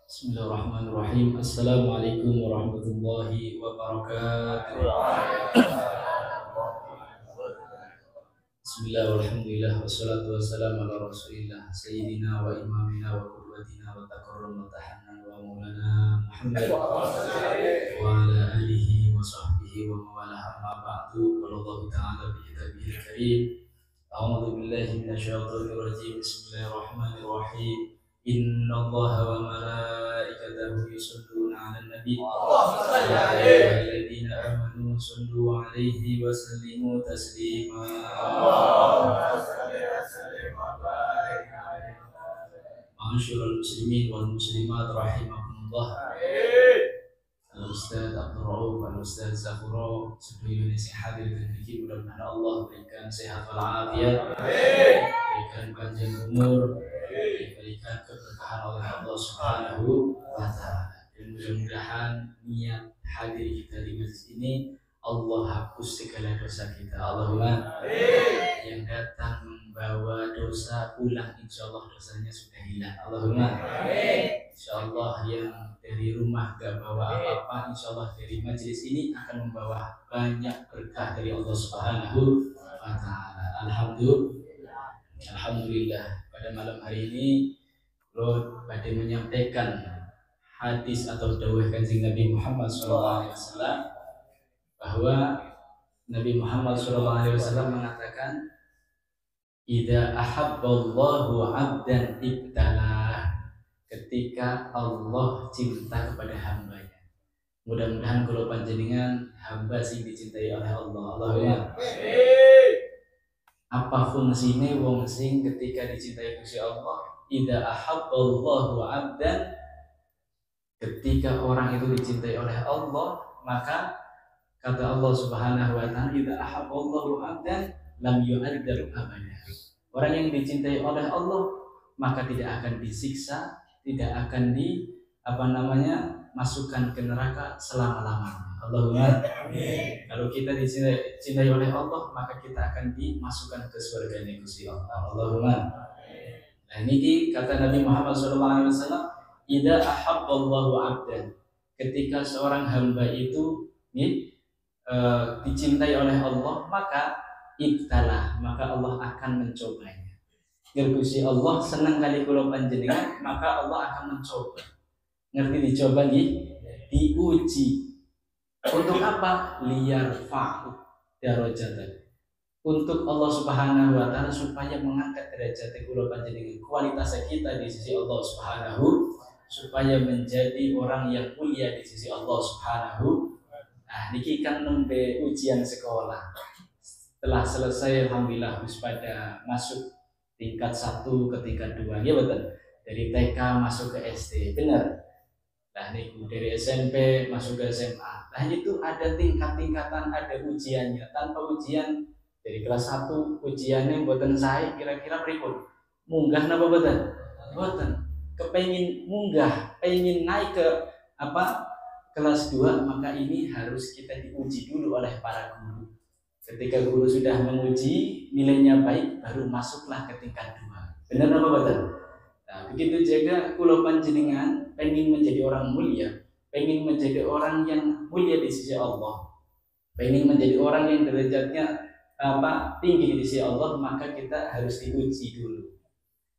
Bismillahirrahmanirrahim. Assalamualaikum warahmatullahi wabarakatuh. Bismillah walhamdulillah wassalatu wassalamu ala rasulillah sayyidina wa imamina wa qudwatina wa takarrum wa tahannan wa maulana Muhammad wa ala alihi wa sahbihi wa mawala amma ba'du. Qala Allah ta'ala bi kitabihil karim. A'udzu billahi minasyaitonir rajim. Bismillahirrahmanirrahim. Innallaha wa malaikatahu yusholluna 'alan nabi. Ya ayyuhalladzina amanu shollu 'alaihi wa sallimu taslima. Ma'asyiral muslimin wal muslimat rahimakumullah. Al-Ustaz Abdul Rauf, Al-Ustaz Zafuro, seluruh Indonesia hadir dan fikir, mudah-mudahan Allah berikan sehat walafiat, berikan panjang umur, diberikan keberkahan oleh Allah Subhanahu wa Ta'ala. Dan mudah-mudahan niat hadir kita di masjid ini Allah hapus segala dosa kita. Allahumma. Yang datang membawa dosa pulang, insya Allah dosanya sudah hilang. Allahumma. Insya Allah yang dari rumah gak bawa apa-apa, insya Allah dari majelis ini akan membawa banyak berkah dari Allah Subhanahu wa Ta'ala. Alhamdulillah. Pada malam hari ini Lord pada menyampaikan hadis atau dawah kanjeng Nabi Muhammad SAW, bahwa Nabi Muhammad SAW mengatakan, idza ahabballahu 'abdan ibtalah. Ketika Allah cinta kepada hambanya, mudah-mudahan kalau panjenengan hamba sing dicintai oleh Allah. Allahumma. Apa fungsinya wong sing ketika dicintai Gusti Allah? Idza ahabballahu 'abdan, ketika orang itu dicintai oleh Allah, maka kata Allah Subhanahu wa Ta'ala, idza ahabballahu 'abdan lam yu'adzab abada. Orang yang dicintai oleh Allah maka tidak akan disiksa, tidak akan masukkan ke neraka selama-lamanya. Allahumma. Kalau kita dicintai oleh Allah, maka kita akan dimasukkan ke surga Gusti Allah. Allahumma. Nah, ini kata Nabi Muhammad SAW, idza ahabballahu 'abdan, ketika seorang hamba itu dicintai oleh Allah, maka ibtalah, maka Allah akan mencobanya. Gusti Allah senang kali kula panjenengan, maka Allah akan mencoba. Ngerti dicoba nggih? Diuji. Untuk apa? Liyarfa'u darajatan. Untuk Allah Subhanahu wa Ta'ala, supaya mengangkat derajat kula panjenengan, kualitas kita di sisi Allah Subhanahu, supaya menjadi orang yang mulia di sisi Allah Subhanahu. Nah, niki kan nembe ujian sekolah. Setelah selesai, alhamdulillah wis pada masuk tingkat 1 ke tingkat 2, ya betul. Dari TK masuk ke SD, benar. Nah, niku dari SMP masuk ke SMA. Nah, itu ada tingkat-tingkatan, ada ujiannya. Tanpa ujian dari kelas 1 ujiannya mboten sae, kira-kira pripun? Munggah napa mboten? Mboten. Kepengin munggah, pengen naik ke kelas 2, maka ini harus kita diuji dulu oleh para guru. Ketika guru sudah menguji, nilainya baik, baru masuklah ke tingkat 2. Benar apa betul? Nah, begitu juga kula panjenengan pengen menjadi orang mulia, pengen menjadi orang yang mulia di sisi Allah, pengen menjadi orang yang derajatnya tinggi di sisi Allah, maka kita harus diuji dulu.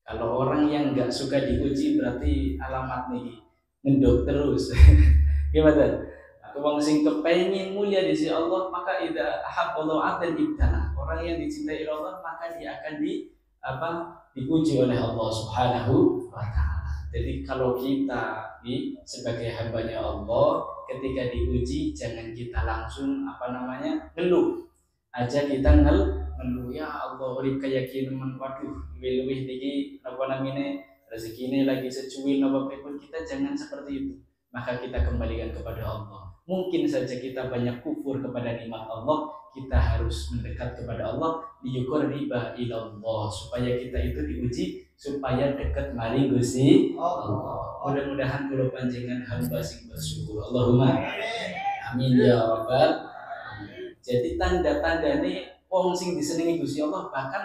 Kalau orang yang nggak suka diuji, berarti alamat nih ngendok terus. Gimana? Wong sing kepengin mulia di sisi Allah, maka idza ahabballahu 'abdan ibtalah. Orang yang dicintai Allah, maka dia akan diuji oleh Allah Subhanahu wa Ta'ala. Jadi kalau kita sebagai hambanya Allah, ketika diuji jangan kita langsung ngeluh. Aja kita ngeluh, ya Allah beri keyakinan, waduh luwih niki rezekine lagi secuil napa pun, kita jangan seperti itu. Maka kita kembalikan kepada Allah. Mungkin saja kita banyak kufur kepada nikmat Allah, kita harus mendekat kepada Allah, liyuqarriba ilallah, supaya kita itu diuji, supaya dekat mari Gusti Allah. Mudah-mudahan kula panjenengan hamba sing bersyukur. Allahumma amin ya rabbal. Jadi tanda-tandane wong sing disenengi Gusti Allah bahkan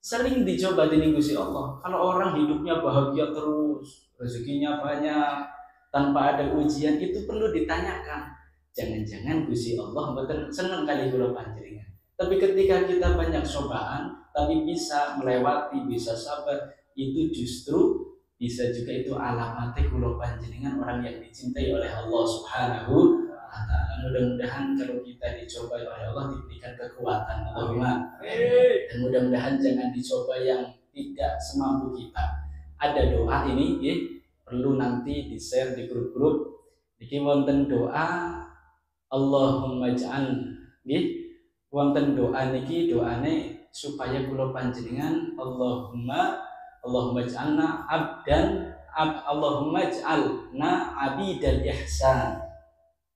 sering dicoba dening Gusti Allah. Kalau orang hidupnya bahagia terus, rezekinya banyak, tanpa ada ujian, itu perlu ditanyakan. Jangan-jangan Gusti Allah mboten seneng kali kula panjenengan. Tapi ketika kita banyak cobaan, tapi bisa melewati, bisa sabar, itu justru bisa juga itu alamat kula panjenengan orang yang dicintai oleh Allah Subhanahu wa taala. Mudah-mudahan kalau kita dicoba oleh Allah diberikan kekuatan, Allahumma. Dan mudah-mudahan jangan dicoba yang tidak semampu kita. Ada doa ini ya, perlu nanti di-share di grup-grup. Iki wonten doa Allahumma ja'al nggih. Wonten doa niki doane supaya kula panjenengan Allahumma ja'alna Allahumma ja'alna abidal ihsan.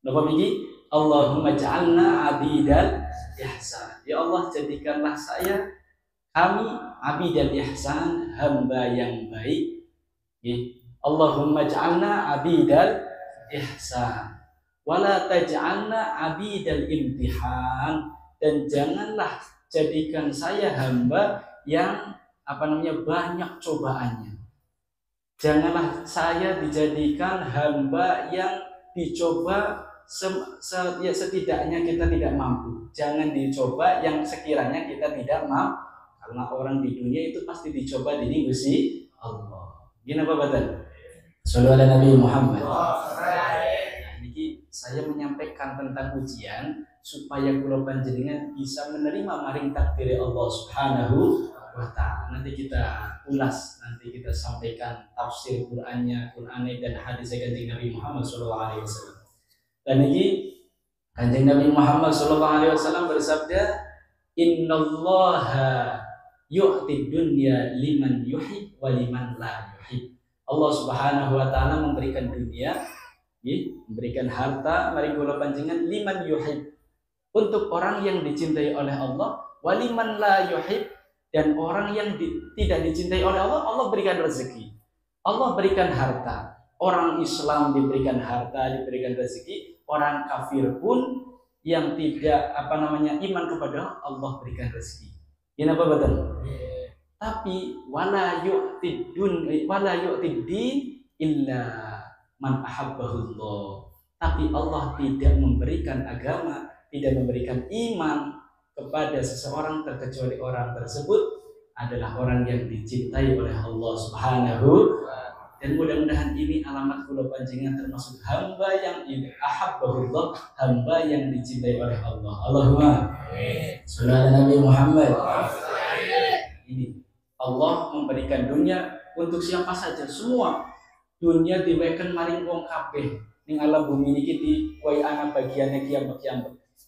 Napa niki? Allahumma ja'alna abidal ihsan. Ya Allah, jadikanlah kami abidal ihsan, hamba yang baik. Allahumma ja'alna abidal ihsan wala taj'alna abidal imtihan. Dan janganlah jadikan saya hamba yang banyak cobaannya. Janganlah saya dijadikan hamba yang dicoba setidaknya kita tidak mampu. Jangan dicoba yang sekiranya kita tidak mampu. Karena orang di dunia itu pasti dicoba di Gusti Allah. Gini apa betul? Sallallahu alaihi Nabi Muhammad. Ini saya menyampaikan tentang ujian supaya kula panjenengan bisa menerima maring takdir Allah Subhanahu wa taala. Nanti kita ulas, nanti kita sampaikan tafsir Qur'annya, dan hadis Kanjeng Nabi Muhammad sallallahu alaihi wasallam. Dan ini Kanjeng Nabi Muhammad sallallahu alaihi wasallam bersabda, "Innallaha yu'ti dunya liman yuhib wa liman la yuhib." Allah Subhanahu wa taala memberikan dunia, memberikan harta mari kula panjenengan liman yuhib, untuk orang yang dicintai oleh Allah, waliman la yuhib, dan orang yang tidak dicintai oleh Allah, Allah berikan rezeki, Allah berikan harta. Orang Islam diberikan harta, diberikan rezeki. Orang kafir pun yang tidak iman kepada Allah berikan rezeki. Ini apa betul? Tapi wala yu'tid din illa man ahabbahullah. Tapi Allah tidak memberikan agama, tidak memberikan iman kepada seseorang terkecuali orang tersebut adalah orang yang dicintai oleh Allah Subhanahu. Dan mudah-mudahan ini alamat kula panjenengan termasuk hamba yang ahabbahullah, hamba yang dicintai oleh Allah. Allahumma sholli Nabi Muhammad. Ini Allah memberikan dunia untuk siapa saja, semua. Dunia diweken maring wong kabeh. Ning alam bumi niki diwai ana bagiane kiamat.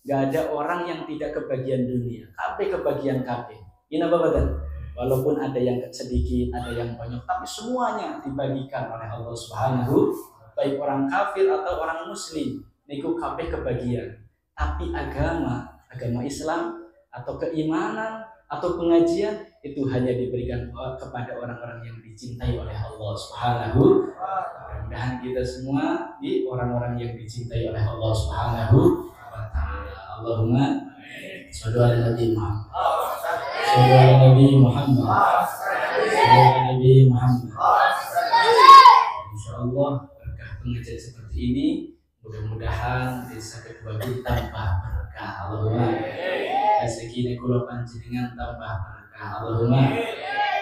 Gak ada orang yang tidak kebagian dunia. Kabeh kebagian kabeh. Ini apa betul? Walaupun ada yang sedikit, ada yang banyak, tapi semuanya dibagikan oleh Allah Subhanahu. Baik orang kafir atau orang muslim, niku kabeh kebagian. Tapi agama Islam atau keimanan atau pengajian itu hanya diberikan kepada orang-orang yang dicintai oleh Allah Subhanahu. Mudah-mudahan kita semua di orang-orang yang dicintai oleh Allah Subhanahu wa taala. Allahumma sholli ala Nabi Muhammad. Sholli ala Nabi Muhammad. Sholli ala Nabi Muhammad. Insyaallah berkah pengajian seperti ini mudah-mudahan bisa berbagi tambah berkah. Allahumma rezeki kula panjenengan tambah berkah. Allahumma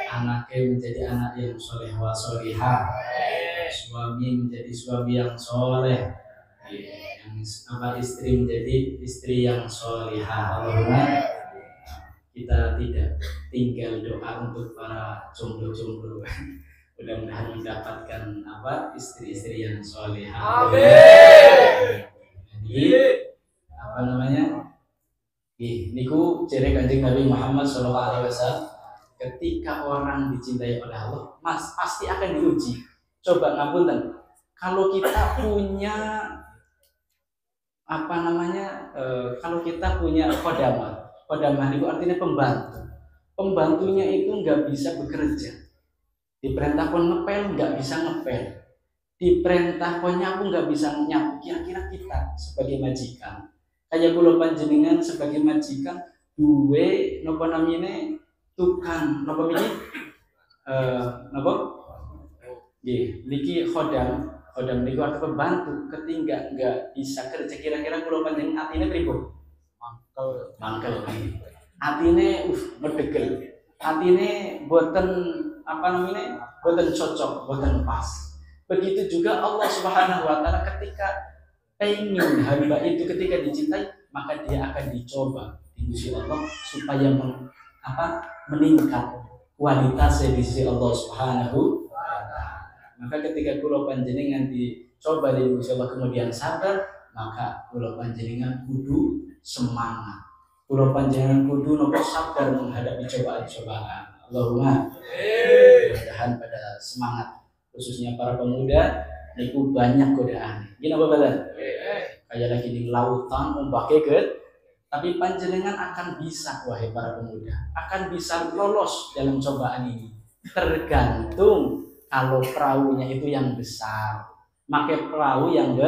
anaknya menjadi anak yang soleh wa solihah, suami menjadi suami yang soleh, istri menjadi istri yang solihah. Allahumma kita tidak tinggal doa untuk para jomblo-jomblo, mudah-mudahan mendapatkan istri-istri yang solihah. Jadi niku ciri Kanjeng Nabi Muhammad SAW. Ketika orang dicintai oleh Allah, pasti akan diuji. Coba ngapunten, kalau kita punya kalau kita punya kodamah itu artinya pembantu. Pembantunya itu nggak bisa bekerja. Diperintah kon ngepel nggak bisa ngepel. Diperintah kon nyapu nggak bisa nyapu. Kira-kira kita sebagai majikan, kayak kula panjenengan sebagai majikan, duwe napa namine tukang napa mini niki khodam niku arep pembantu ketinggal enggak bisa kerja kira-kira kula panjenengan atine pripun? Mangkel. Atine medegel. Atine boten apa namanya? Boten cocok, boten pas. Begitu juga Allah Subhanahu wa taala ketika ingin hamba itu ketika dicintai, maka dia akan dicoba di sisi Allah supaya meningkat kualitasnya di sisi Allah Subhanahu wa taala. Maka ketika kula panjenengan dicoba di sisi Allah kemudian sabar, maka kula panjenengan kudu semangat. Kula panjenengan kudu nopo sabar menghadapi cobaan-cobaan. Allahumma mudah-mudahan pada semangat khususnya para pemuda niku banyak godaan. Gini apa badan? Kayak lagi di lautan ombaknya get, tapi panjenengan akan bisa wahai para pemuda, akan bisa lolos dalam cobaan ini. Tergantung kalau perahunya itu yang besar. Pakai perahu yang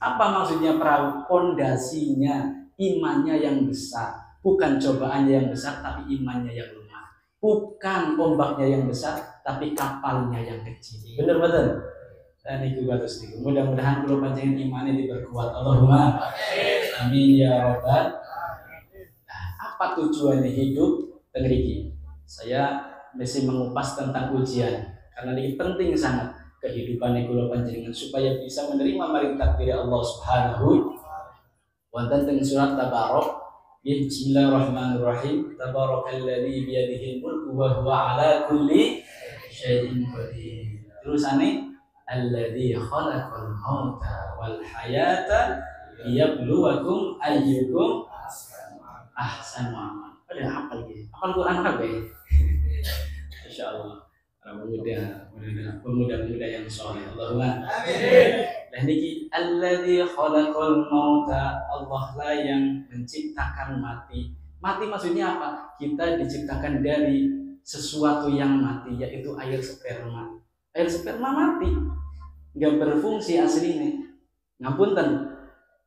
apa maksudnya perahu? Pondasinya imannya yang besar, bukan cobaannya yang besar tapi imannya yang lemah. Bukan ombaknya yang besar, tapi kapalnya yang kecil. Bener betul. Dan itu bagus itu. Mudah-mudahan kalau panjenengan imannya diperkuat. Allahumma amin ya robbal. Nah, apa tujuannya hidup? Tengriki. Saya mesti mengupas tentang ujian karena ini penting sangat kehidupan kalau panjenengan supaya bisa menerima mari takdir Allah Subhanahu. Wonten teng surat Tabarok. Bismillahirrahmanirrahim. Tabarakalladzi biyadihil mulku wa huwa ala kulli syai'in qadir. Terusane alladzi khalaqal mauta wal hayata liyabluwakum ayyukum ahsanu amala. Ada apa lagi? Hafal Quran apa ya? Insyaallah. Para pemuda yang saleh. Allahumma amin. Dan niki alladzi khalaqal mauta, Allah lah yang menciptakan mati. Mati maksudnya apa? Kita diciptakan dari sesuatu yang mati, yaitu air sperma. Air sperma mati, nggak berfungsi aslinya. Ngapunten,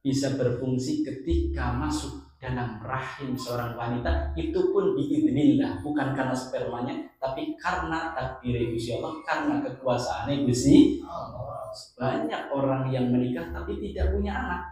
bisa berfungsi ketika masuk dalam rahim seorang wanita, itu pun biidznillah, bukan karena spermanya, tapi karena takdir Gusti Allah, karena kekuasaannya Gusti Allah. Banyak orang yang menikah tapi tidak punya anak.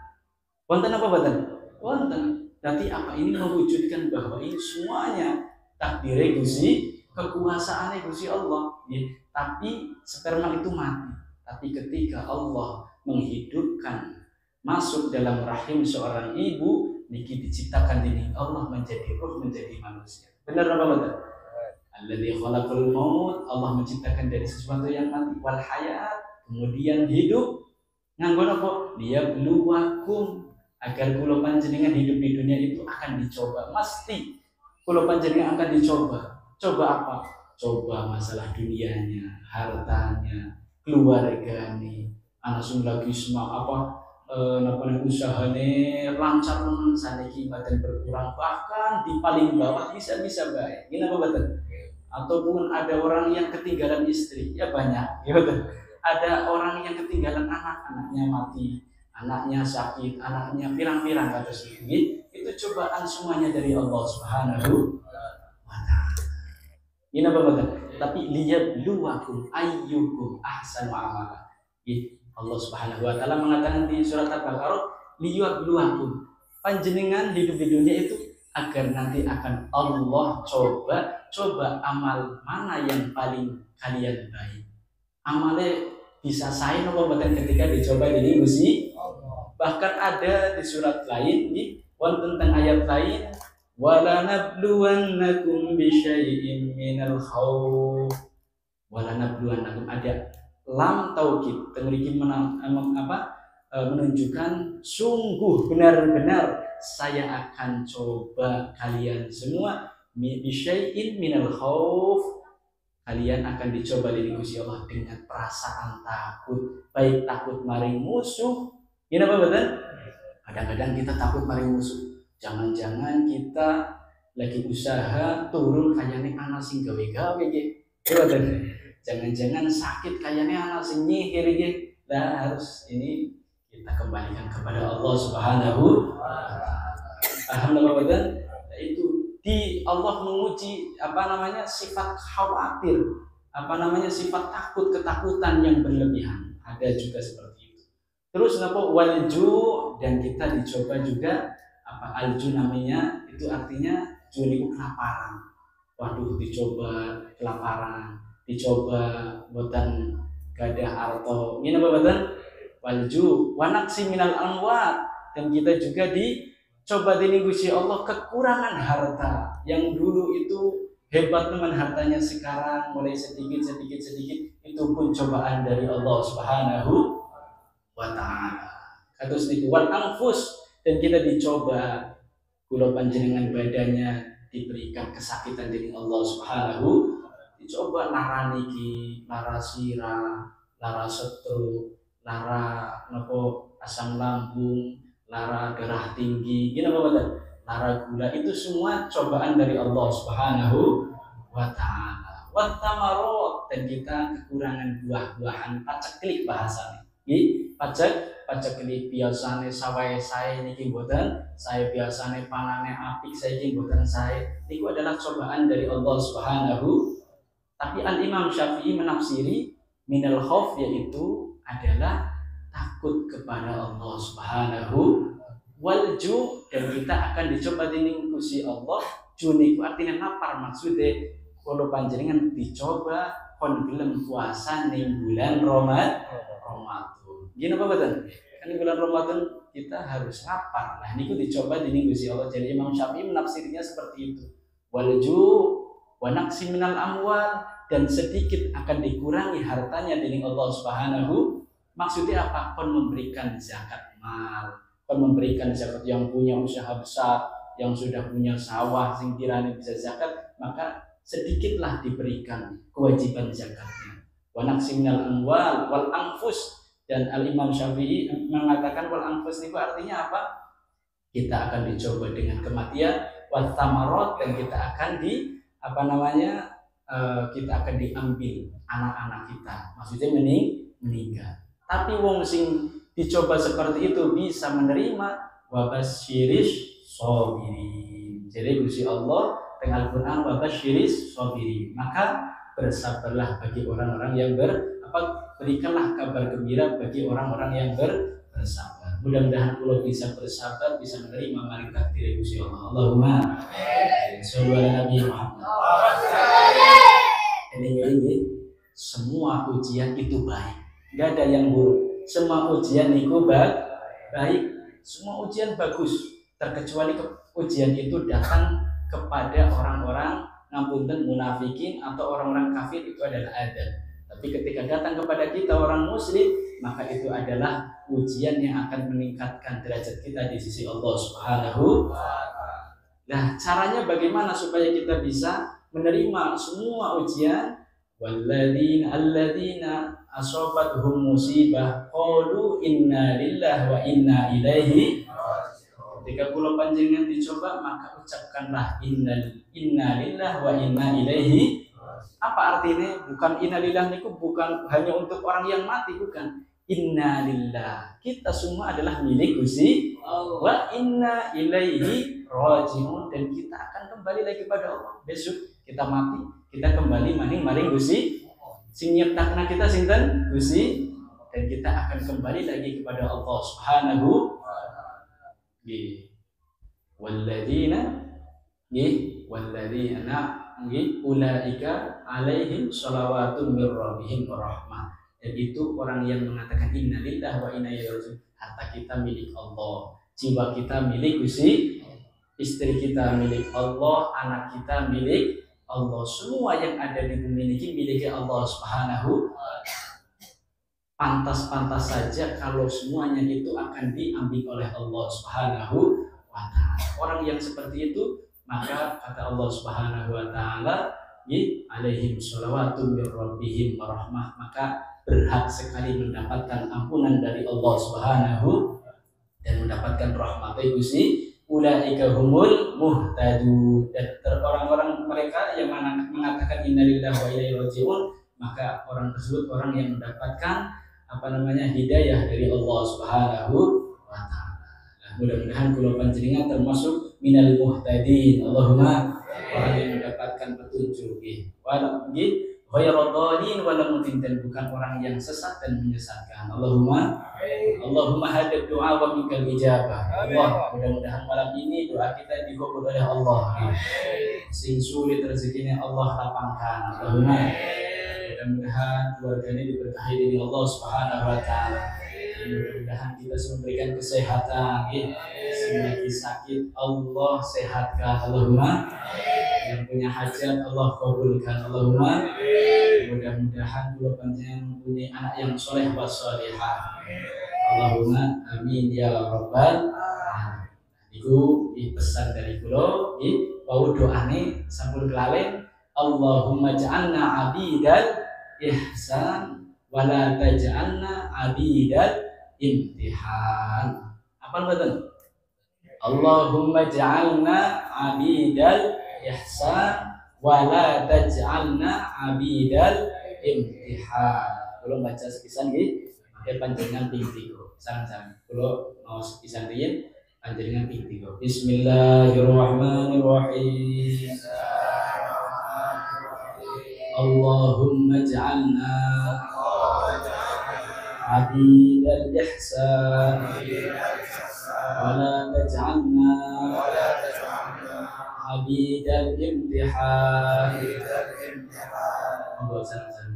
Wonten apa wonten? Wonten. Berarti apa ini mewujudkan bahwa ini semuanya takdir Gusti, kekuasaannya Gusti Allah. Ya, tapi sperma itu mati. Tapi ketika Allah menghidupkan masuk dalam rahim seorang ibu, niki diciptakan ini Allah menjadi ruh, menjadi manusia. Benar apa betul? Alladzi khalaqal maut, Allah menciptakan dari sesuatu yang mati, wal hayat, kemudian hidup. Nganggo apa? Dia bluwakum, agar kula panjenengan hidup di dunia itu akan dicoba. Mesti kula panjenengan akan dicoba. Coba apa? Coba masalah dunianya, hartanya, keluarganya. Anak sing lagi semak usahane lancar saniki badan berkurang, bahkan di paling bawah bisa baik. Ini apa betul? Ataupun ada orang yang ketinggalan istri, ya banyak, ya betul. Ada orang yang ketinggalan anaknya mati, anaknya sakit, anaknya pirang-pirang kata sedikit. Itu cobaan semuanya dari Allah Subhanahu wa taala. Ini apa betul? Tapi liyabluwakum ayyukum ahsanu amala. Allah Subhanahu wa taala mengatakan di surat Al-Baqarah, liyabluwakum. Panjenengan hidup di dunia itu agar nanti akan Allah coba amal mana yang paling kalian baik. Amalnya bisa saya nopo bahkan ketika dicoba di Gusti. Bahkan ada di surat lain tentang ayat lain, wala nabluwannakum bisyai'in minal khawf. Wala nabluwannakum, ada lam taukid tengriki menunjukkan sungguh benar-benar saya akan coba kalian semua bisyai'in minal khawf. Kalian akan dicoba dari Gusti Allah dengan perasaan takut, baik takut maring musuh. Ini apa betul? Kadang-kadang kita takut maring musuh. Jangan-jangan kita lagi usaha turun kayaknya anak sing gawe-gawe gitu. Jangan-jangan sakit kayaknya anak sing nyihir gitu. Nah, harus ini kita kembalikan kepada Allah Subhanahu wa taala. Alhamdulillah betul. Itu di Allah menguji sifat khawatir sifat takut, ketakutan yang berlebihan. Ada juga seperti itu. Terus walju, dan kita dicoba juga alju namanya itu artinya juli kelaparan. Waduh, dicoba kelaparan, dicoba boten gadah arto. Ini apa boten? Walju wanaksi minal amwat, dan kita juga dicoba Gusti Allah kekurangan harta. Yang dulu itu hebat teman hartanya, sekarang mulai sedikit itu pun cobaan dari Allah Subhanahu wa ta'ala. Kados niku wal anfus, dan kita dicoba kula panjenengan badannya diberikan kesakitan dari Allah Subhanahu, dicoba lara niki, lara sirah, lara stroke, lara asam lambung, lara darah tinggi, gini apa lara gula, itu semua cobaan dari Allah Subhanahu wa ta'ala. Wa tamarot, dan kita kekurangan buah-buahan, paceklik bahasanya. Paceklik biasane sawai saya niki mboten, saya biasane panane apik saiki mboten saya. Niku adalah cobaan dari Allah Subhanahu. Tapi Al-Imam Syafi'i menafsiri minal khauf, yaitu adalah takut kepada Allah Subhanahu, walju, dan kita akan dicoba dening Gusti Allah. Juni ku artinya lapar, maksudnya kalau panjenengan dicoba kon gelem puasa ning bulan Ramadan. Gini apa betul? Kan di bulan Ramadan kita harus lapar. Nah, ini dicoba dening Gusti Allah. Jadi Imam Syafi'i menafsirnya seperti itu. Walju wa naqsi minal amwal, dan sedikit akan dikurangi hartanya dening Allah Subhanahu. Maksudnya apa? Kon memberikan zakat mal, kon memberikan zakat yang punya usaha besar, yang sudah punya sawah sing kirane bisa zakat, maka sedikitlah diberikan kewajiban zakatnya. Wa naqsi minal amwal wal anfus, dan Al-Imam Syafi'i mengatakan wal anfus itu artinya apa? Kita akan dicoba dengan kematian, wat tamarot, dan kita akan kita akan diambil anak-anak kita, maksudnya meninggal. Tapi wong sing dicoba seperti itu bisa menerima, wabasyiris sabirin. Jadi Gusti Allah dengan Al-Qur'an wabasyiris sabirin, maka bersabarlah bagi orang-orang yang berikanlah kabar gembira bagi orang-orang yang bersabar. Mudah-mudahan kalau bisa bersabar, bisa menerima mari takdir Gusti Allah. Allahumma sholli ala Nabi Muhammad. Ini semua ujian itu baik, nggak ada yang buruk. Semua ujian itu baik, semua ujian bagus, terkecuali ujian itu datang kepada orang-orang ngapunten munafikin atau orang-orang kafir, itu adalah adab. Tapi ketika datang kepada kita orang muslim, maka itu adalah ujian yang akan meningkatkan derajat kita di sisi Allah Subhanahu. Nah, caranya bagaimana supaya kita bisa menerima semua ujian? Alladzina asabatuhum musibah qalu inna lillahi wa inna ilaihi. Ketika kula panjenengan dicoba, maka ucapkanlah inna lillahi wa inna ilaihi. Apa artinya? Bukan innalillah niku bukan hanya untuk orang yang mati, bukan. Innalillah, kita semua adalah milik Gusti Allah. Wa inna ilaihi rajiun, dan kita akan kembali lagi pada Allah. Besok kita mati, kita kembali maring Gusti. Sing nyiptakna kita sinten? Gusti. Dan kita akan kembali lagi kepada Allah Subhanahu. Walladzina ulaika alaihim shalawatun mir rabbihim warahmah. Dan itu orang yang mengatakan inna lillahi wa inna ilaihi rajiun. Harta kita milik Allah, jiwa kita milik Gusti, istri kita milik Allah, anak kita milik Allah. Semua yang ada di bumi ini milik Allah Subhanahu. Pantas-pantas saja kalau semuanya itu akan diambil oleh Allah Subhanahu wa ta'ala. Orang yang seperti itu, maka kata Allah Subhanahu wa ta'ala, alaihim sholawatun mir rabbihim warahmah, maka berhak sekali mendapatkan ampunan dari Allah Subhanahu dan mendapatkan rahmat Gusti. Ulaika humul muhtadun, dan orang-orang mereka yang mengatakan innalillahi wa inna ilaihi rajiun, maka orang tersebut orang yang mendapatkan hidayah dari Allah Subhanahu wa ta'ala. Nah, mudah-mudahan kula panjenengan termasuk minal muhtadin. Allahumma orang yang mendapatkan petunjuk. ghairal dhalin wala mudin, dan bukan orang yang sesat dan menyesatkan. Allahumma hadid doa wa minkal ijabah. Allah, mudah-mudahan malam ini doa kita dikabul oleh Allah. Sing sulit rezekinya Allah lapangkan. Allahumma, mudah-mudahan keluarga ini diberkahi dari Allah Subhanahu wa taala. Mudah-mudahan kita semua memberikan kesehatan. Yang lagi sakit Allah sehatkan. Allahumma, yang punya hajat Allah kabulkan. Allahumma, mudah-mudahan dua panjenengan mempunyai anak yang soleh wa solehah. Allahumma amin ya rabbal alamin. Iku pesan dari kula bau doane sampun kelalen. Allahumma ja'alna abidal ihsan wa la taj'alna abidal imtihan. Apa mboten? Allahumma ja'alna abidal ihsan wa la taj'alna abidal imtihan. Kula baca sepisan nggih, panjenengan ping 3. Sang-sang kula mau sepisan riyen panjenengan ping 3. Bismillahirrahmanirrahim. Allahumma ja'alna abidal ihsan wa la taj'alna abidal imtihan.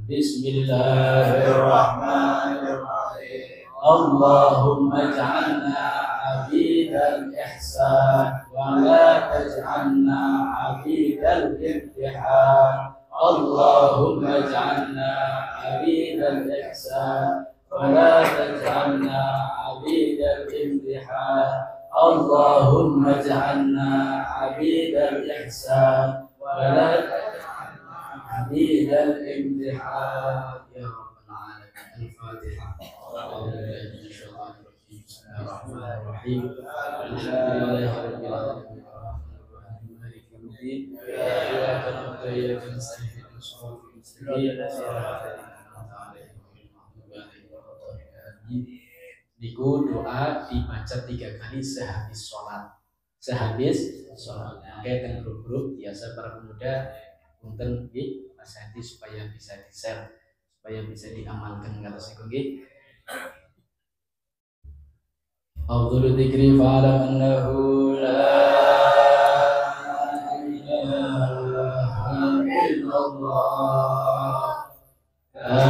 Bismillahirrahmanirrahim. Allahumma ja'alna abidal ihsan wa la taj'alna abidal imtihan. Allahumma ja'alna abidal ihsan wa la taj'alna abidal imtihan. Allahumma ja'alna abidal ihsan wa la taj'alna abidal imtihan. Ya Rabbal alamin. Al-Fatihah. Bismillahirrahmanirrahim. Alhamdulillahirabbil alamin. Maliki yaumiddin. Iyyaka na'budu wa iyyaka nasta'in. Shiratal mustaqim. Niku doa dibaca 3 kali sehabis sholat. Makanya kan grup-grup biasa para pemuda punten nggih Mas Hadi supaya bisa di-share, supaya bisa diamalkan kata saya nggih. Afdhalu dzikri fa'lam annahu la ilaha illallah. La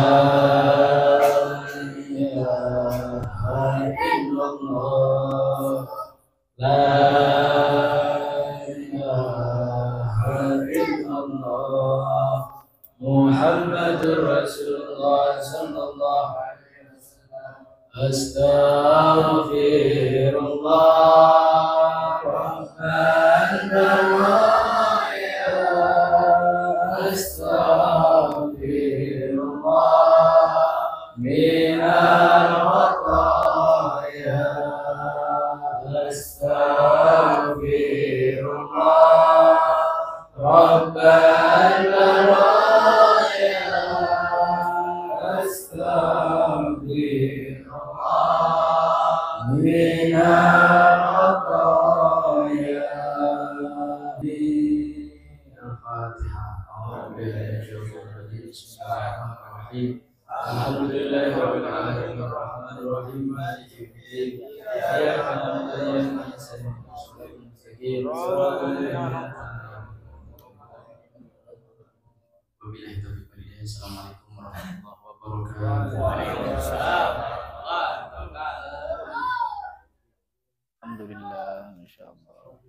ilaha illallah Muhammadur Rasulullah sallallahu alaihi wasallam. Astaghfirullah Rabbana ya astaghfirullah minal khataya. Astaghfirullah Rabbana ya astaghfirullah minal khataya. Al-Fatihah. Bismillahirrahmanirrahim. Alhamdulillahirabbil alamin. Arrahmanirrahim. Maliki yaumiddin. Iyyaka na'budu wa iyyaka nasta'in. Assalamualaikum warahmatullahi wabarakatuh. Waalaikumsalam. Alhamdulillah, insyaallah.